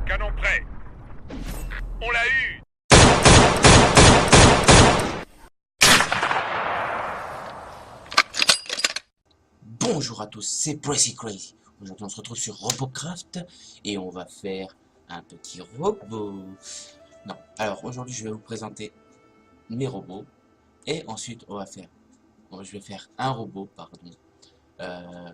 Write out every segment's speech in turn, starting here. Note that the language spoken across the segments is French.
Canon prêt. On l'a eu. Bonjour à tous, c'est Pressy Crazy. Aujourd'hui on se retrouve sur Robocraft et on va faire un petit robot. Non, alors aujourd'hui je vais vous présenter mes robots et ensuite je vais faire un robot, pardon, euh,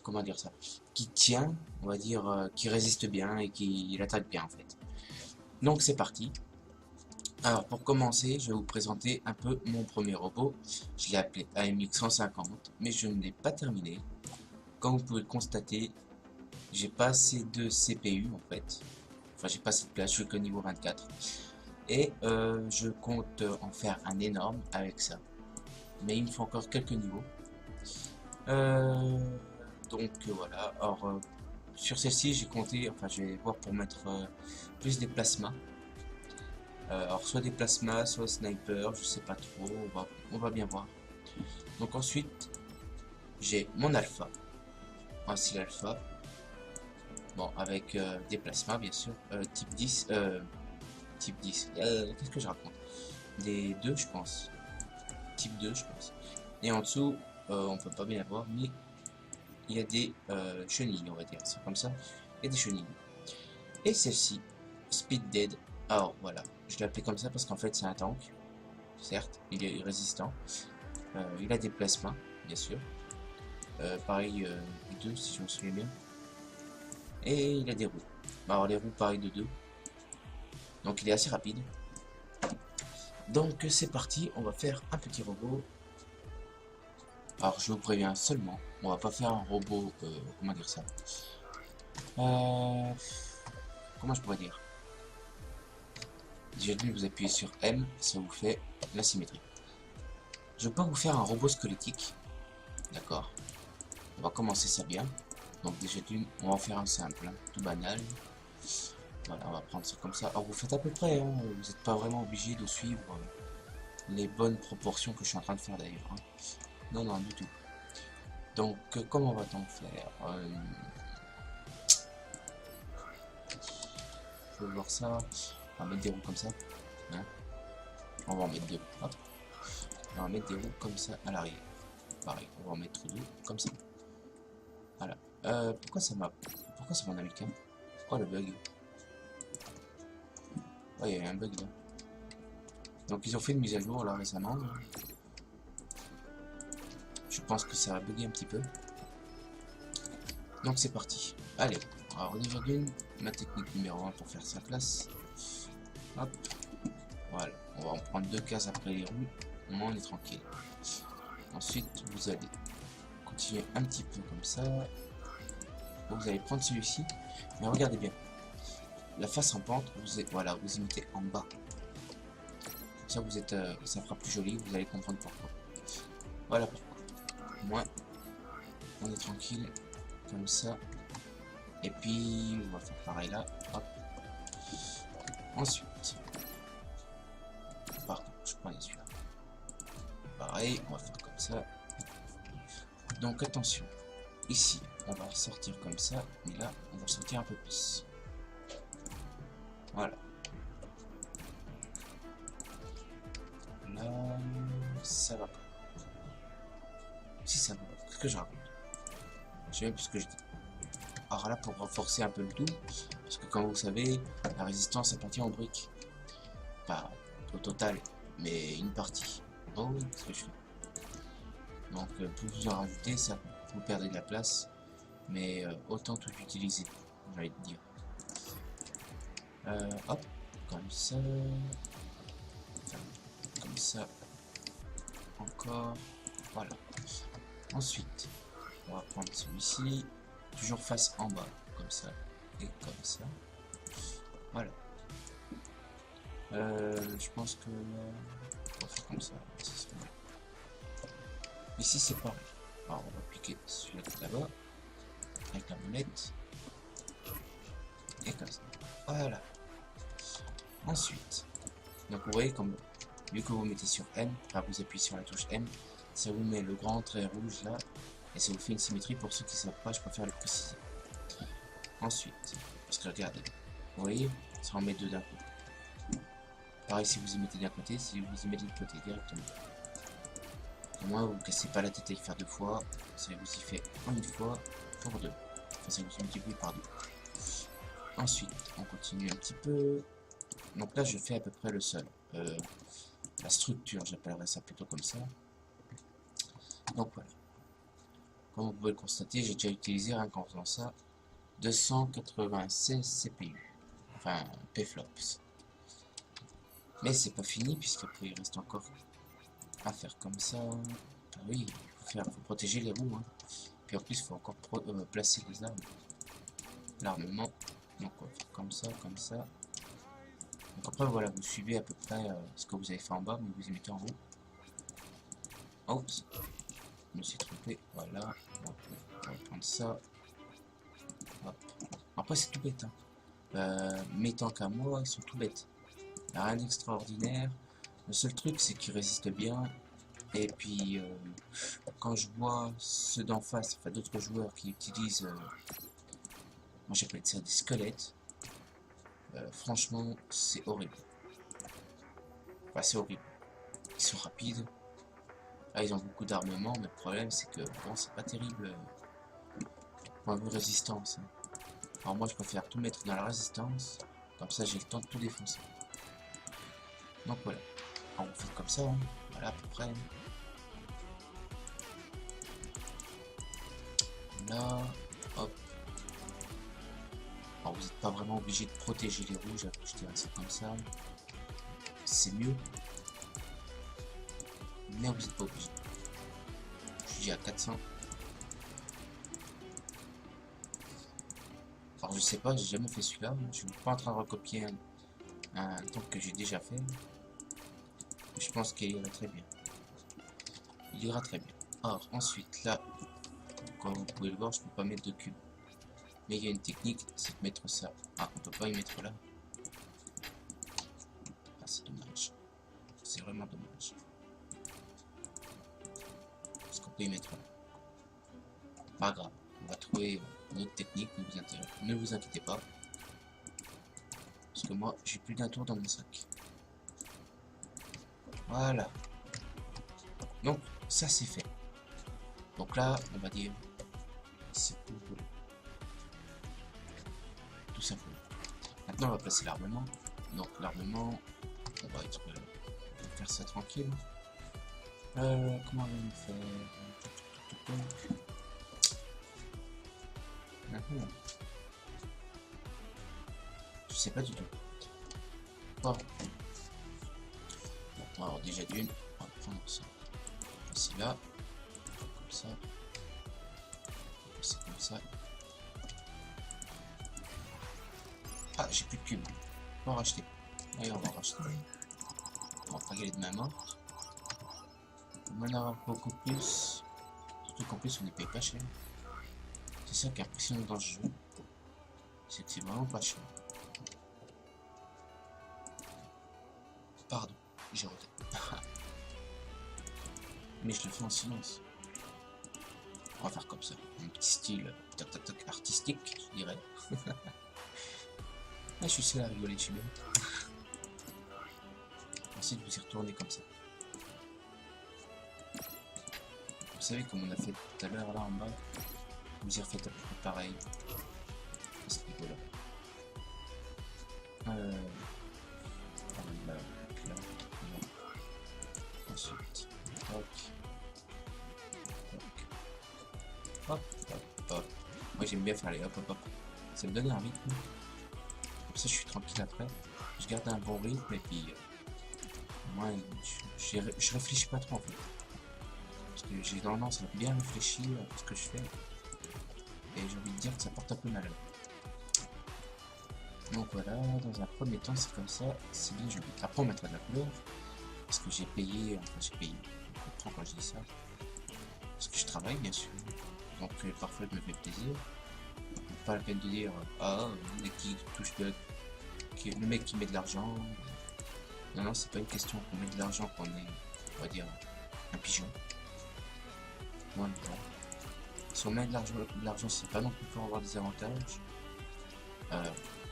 comment dire ça, qui tient, on va dire, qui résiste bien et qui attaque bien en fait. Donc c'est parti. Alors pour commencer, je vais vous présenter un peu mon premier robot. Je l'ai appelé AMX 150, mais je ne l'ai pas terminé. Comme vous pouvez le constater, j'ai pas assez de CPU en fait. Enfin, j'ai pas assez de place, je suis que niveau 24. Et je compte en faire un énorme avec ça. Mais il me faut encore quelques niveaux. Voilà. Alors, sur celle-ci, j'ai compté, enfin, je vais voir pour mettre plus des plasmas. Alors, soit des plasmas, soit sniper, je sais pas trop, on va bien voir. Donc, ensuite, j'ai mon alpha. Voici l'alpha. Bon, avec des plasmas, bien sûr. Type 10. Type 10. Qu'est-ce que je raconte? Des 2, je pense. Type 2, je pense. Et en dessous, on peut pas bien voir, mais il y a des chenilles, on va dire. C'est comme ça. Il y a des chenilles. Et celle-ci, Speed Dead. Alors, voilà. Je l'ai appelé comme ça parce qu'en fait, c'est un tank. Certes, il est résistant. Il a des plasmas, bien sûr. Pareil, 2, si je me souviens bien. Et il a des roues. Alors, les roues, pareil, de 2. Donc, il est assez rapide. Donc c'est parti, on va faire un petit robot. Alors je vous préviens seulement, on va pas faire un robot, comment dire ça, comment je pourrais dire. Déjà dû vous appuyez sur M, ça vous fait la symétrie. Je vais pas vous faire un robot squelettique, d'accord. On va commencer ça bien. Donc déjà d'une, on va en faire un simple, hein, tout banal. Voilà, on va prendre ça comme ça. Alors vous faites à peu près, hein, vous n'êtes pas vraiment obligé de suivre les bonnes proportions que je suis en train de faire d'ailleurs. Hein. Non, non, du tout. Donc, comment va-t-on faire je vais voir ça. On va mettre des roues comme ça. Hein. On va en mettre deux. Hop. On va mettre des roues comme ça à l'arrière. Pareil, on va en mettre deux comme ça. Voilà. Pourquoi ça m'en a mis qu'un? Pourquoi le bug? Oh, il y a eu un bug là. Donc, ils ont fait une mise à jour là récemment. Je pense que ça a bugué un petit peu. Donc, c'est parti. Allez. Alors, déjà d'une, ma technique numéro 1 pour faire sa classe. Hop. Voilà. On va en prendre deux cases après les roues. Au moins, on est tranquille. Ensuite, vous allez continuer un petit peu comme ça. Vous allez prendre celui-ci. Mais regardez bien. La face en pente, voilà, vous y mettez en bas. Comme ça, ça fera plus joli. Vous allez comprendre pourquoi. Voilà pourquoi. Au moins, on est tranquille. Comme ça. Et puis, on va faire pareil là. Hop. Ensuite. Pardon, je prenais celui-là. Pareil, on va faire comme ça. Donc attention. Ici, on va sortir comme ça. Mais là, on va sortir un peu plus. Voilà. Là, ça va pas. Si ça va pas. Qu'est-ce que je raconte? Je sais même plus ce que je dis. Alors là, pour renforcer un peu le tout, parce que comme vous savez, la résistance appartient en briques. Pas au total, mais une partie. Oh oui, ce que je fais. Donc, plus vous en rajoutez, ça vous perdez de la place, mais autant tout utiliser, j'ai envie de dire. Hop, comme ça, encore, voilà. Ensuite, on va prendre celui-ci, toujours face en bas, comme ça, et comme ça. Voilà. Je pense que on va faire comme ça. Ici c'est pareil. Alors on va appliquer celui-là là-bas avec la molette et comme ça. Voilà. Ensuite, donc vous voyez comme vu que vous mettez sur M, enfin vous appuyez sur la touche M, ça vous met le grand trait rouge là et ça vous fait une symétrie. Pour ceux qui ne savent pas, je préfère le préciser. Ensuite, parce que regardez, Vous voyez, ça en met deux d'un coup. Pareil si vous y mettez d'un côté, si vous y mettez de l'autre côté directement. Au moins vous ne cassez pas la tête à y faire deux fois, ça vous y fait en une fois pour deux. Enfin ça vous multiplie par deux. Ensuite, on continue un petit peu. Donc là je fais à peu près le sol. La structure, j'appellerais ça plutôt comme ça. Donc voilà. Comme vous pouvez le constater, j'ai déjà utilisé rien qu'en faisant ça 296 CPU. Enfin pflops. Mais c'est pas fini puisqu'après il reste encore à faire comme ça. Ah oui, faut protéger les roues. Hein. Puis en plus il faut encore placer les armes. L'armement. Donc on va faire comme ça, comme ça. Donc après voilà, vous suivez à peu près ce que vous avez fait en bas, mais vous y mettez en haut. Oups, je me suis trompé. Voilà, on va prendre ça. Hop. Après c'est tout bête. Hein. Mes tanks à moi, ils sont tout bêtes. Il n'y a rien d'extraordinaire. Le seul truc c'est qu'ils résistent bien. Et puis quand je vois ceux d'en face, enfin d'autres joueurs qui utilisent, moi j'appelle ça des squelettes. Franchement, c'est horrible. Enfin, c'est horrible. Ils sont rapides. Là, ils ont beaucoup d'armement, mais le problème, c'est que bon, c'est pas terrible point de vue résistance. Hein. Alors, moi, je préfère tout mettre dans la résistance. Comme ça, j'ai le temps de tout défoncer. Donc, voilà. Alors, on fait comme ça. Hein. Voilà, à peu près. Là, hop. Alors, vous n'êtes pas vraiment obligé de protéger les rouges. Je dirais ça comme ça. C'est mieux. Mais vous n'êtes pas obligé. Je suis à 400. Alors je sais pas, j'ai jamais fait celui-là. Je suis pas en train de recopier un temps que j'ai déjà fait. Mais je pense qu'il ira très bien. Il ira très bien. Alors ensuite là, comme vous pouvez le voir, je peux pas mettre de cube. Mais il y a une technique, c'est de mettre ça. Ah, on peut pas y mettre là. Ah, c'est dommage. C'est vraiment dommage. Parce qu'on peut y mettre là. Pas grave, on va trouver une autre technique, ne vous inquiétez pas. Parce que moi, j'ai plus d'un tour dans mon sac. Voilà. Donc, ça c'est fait. Donc là, on va dire, c'est pour tout simplement. Maintenant, on va placer l'armement. Donc l'armement, on va faire ça tranquille. Comment on va le faire? Je sais pas du tout. Bon. Alors déjà d'une, on va prendre ça. Ici là, comme ça. C'est comme ça. Ah, j'ai plus de cubes. On va en racheter. Allez, on va en racheter. On va pas gagner de ma mort. On va en avoir beaucoup plus. Surtout qu'en plus on les paye pas cher. C'est ça qui est impressionnant dans ce jeu. C'est que c'est vraiment pas cher. Pardon, j'ai raté. Mais je le fais en silence. On va faire comme ça. Un petit style tac tac tac artistique, je dirais. Ah, je suis seul à rigoler dessus même. Ensuite, vous y retournez comme ça. Vous savez, comme on a fait tout à l'heure là en bas, vous y refaites à peu près pareil. À ce niveau-là. Là, là. Ensuite, hop. Hop, hop, hop. Moi j'aime bien faire les hop, hop, hop. Ça me donne un rythme. Comme ça, je suis tranquille après. Je garde un bon rythme et puis moi, je réfléchis pas trop en fait. Parce que j'ai tendance à bien réfléchir à ce que je fais. Et j'ai envie de dire que ça porte un peu malheur. Donc voilà, dans un premier temps, c'est comme ça. C'est bien joli. Après, on mettra de la couleur. Parce que j'ai payé, enfin j'ai payé. On comprend quand je dis ça. Parce que je travaille bien sûr. Donc parfois je me fais plaisir. Pas la peine de dire ah, le mec qui touche le mec qui met de l'argent. Non, non, c'est pas une question qu'on met de l'argent qu'on est, on va dire, un pigeon. Moi, non. Si on met de l'argent, c'est pas non plus pour avoir des avantages.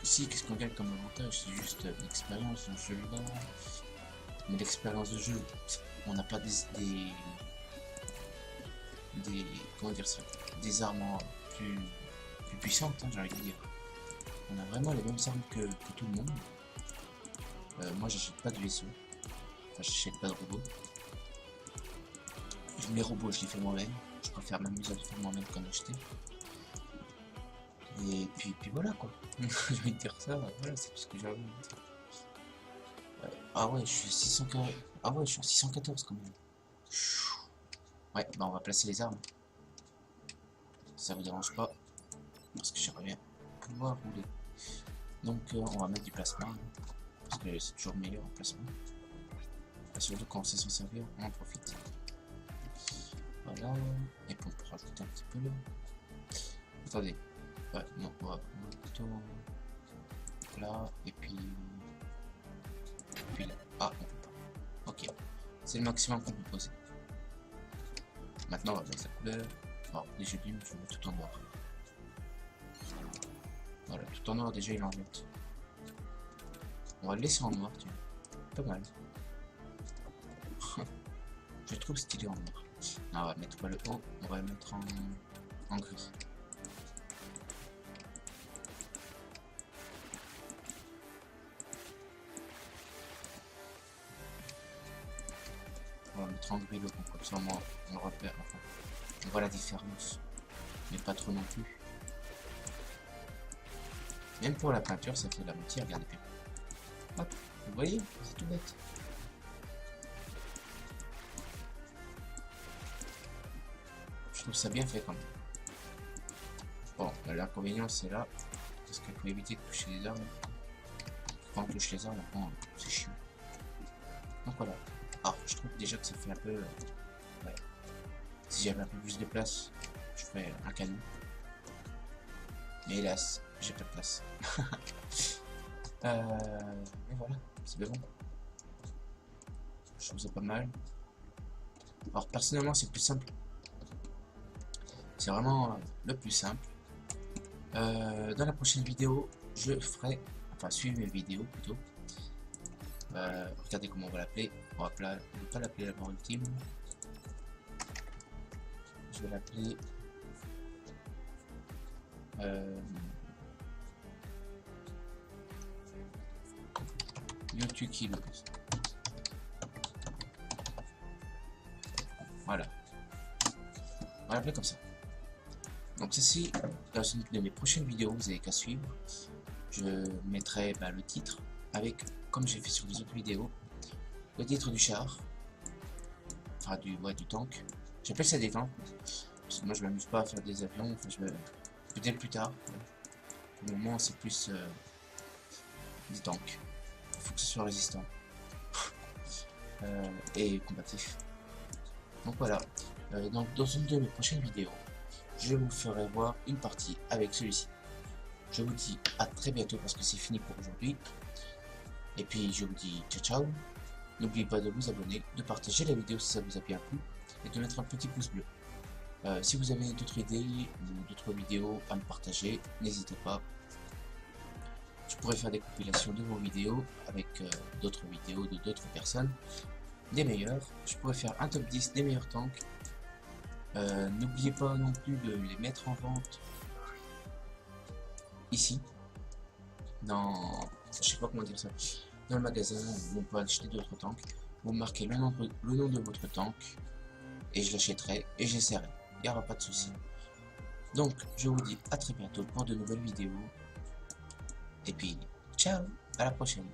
Ici, qu'est-ce qu'on gagne comme avantage? C'est juste l'expérience dans ce jeu-là. Mais l'expérience de jeu, on n'a pas comment dire ça, des armes plus puissantes, hein, j'ai envie de dire. On a vraiment les mêmes armes que tout le monde. Moi, j'achète pas de vaisseau. Enfin, j'achète pas de robots. Les robots, je les fais moi-même. Je préfère m'amuser à les faire moi-même qu'en acheter. Et puis voilà quoi. Je vais te dire ça, voilà, c'est tout ce que j'ai envie de dire. Ah ouais, je suis 640. Ah ouais, je suis à 614 quand même. Ouais, bah on va placer les armes. Ça vous dérange pas. Parce que j'aimerais bien pouvoir rouler. Donc on va mettre du plasma. Hein, parce que c'est toujours meilleur en plasma. Et surtout quand on sait s'en servir, on en profite. Voilà. Et puis on peut rajouter un petit peu là. Attendez. Ouais, non, on va plutôt là. Et puis là. Ah, on peut pas. Ok. C'est le maximum qu'on peut poser. Maintenant, on va mettre la couleur. Alors, les jeux je vais mettre tout en noir. Voilà, tout en noir, déjà il en jette. On va le laisser en noir, tiens. Pas mal. Je trouve stylé en noir. Non, on va mettre pas le haut, on va le mettre en gris. On va mettre en gris le haut, comme ça on repère, enfin, on voit la différence. Mais pas trop non plus. Même pour la peinture, ça fait la moitié, regardez bien. Hop, vous voyez, c'est tout bête. Je trouve ça bien fait quand même. Bon, l'inconvénient c'est là, parce qu'il faut éviter de toucher les armes. Quand on touche les armes, bon, c'est chiant. Donc voilà. Alors, je trouve déjà que ça fait un peu... ouais. Si j'avais un peu plus de place, je ferais un canon. Mais hélas, j'ai pas de place. Mais voilà, c'est bon. Je trouve ça pas mal. Alors personnellement, c'est plus simple. C'est vraiment le plus simple. Dans la prochaine vidéo, je ferai... Enfin, suivez mes vidéos plutôt. Regardez comment on va l'appeler. On va pas l'appeler la mort ultime. Je vais l'appeler... YouTube Kilo. Voilà. On va l'appeler comme ça. Donc ceci, dans une de mes prochaines vidéos, vous avez qu'à suivre. Je mettrai le titre avec, comme j'ai fait sur les autres vidéos, le titre du char. Enfin du tank. J'appelle ça des tanks. Parce que moi je m'amuse pas à faire des avions. Enfin, peut-être plus tard. Pour le moment c'est plus des tanks. Il faut que ce soit résistant. Et combatif. Donc voilà. Dans une de mes prochaines vidéos, je vous ferai voir une partie avec celui-ci. Je vous dis à très bientôt parce que c'est fini pour aujourd'hui. Et puis je vous dis ciao ciao. N'oubliez pas de vous abonner, de partager la vidéo si ça vous a bien plu et de mettre un petit pouce bleu. Si vous avez d'autres idées ou d'autres vidéos à me partager, n'hésitez pas. Je pourrais faire des compilations de vos vidéos avec d'autres vidéos de d'autres personnes, des meilleurs. Je pourrais faire un top 10 des meilleurs tanks. N'oubliez pas non plus de les mettre en vente ici, dans, je sais pas comment dire ça, dans le magasin où on peut acheter d'autres tanks. Vous marquez le nom de votre tank et je l'achèterai et j'essaierai. Il n'y aura pas de souci. Donc je vous dis à très bientôt pour de nouvelles vidéos. Et puis ciao, à la prochaine.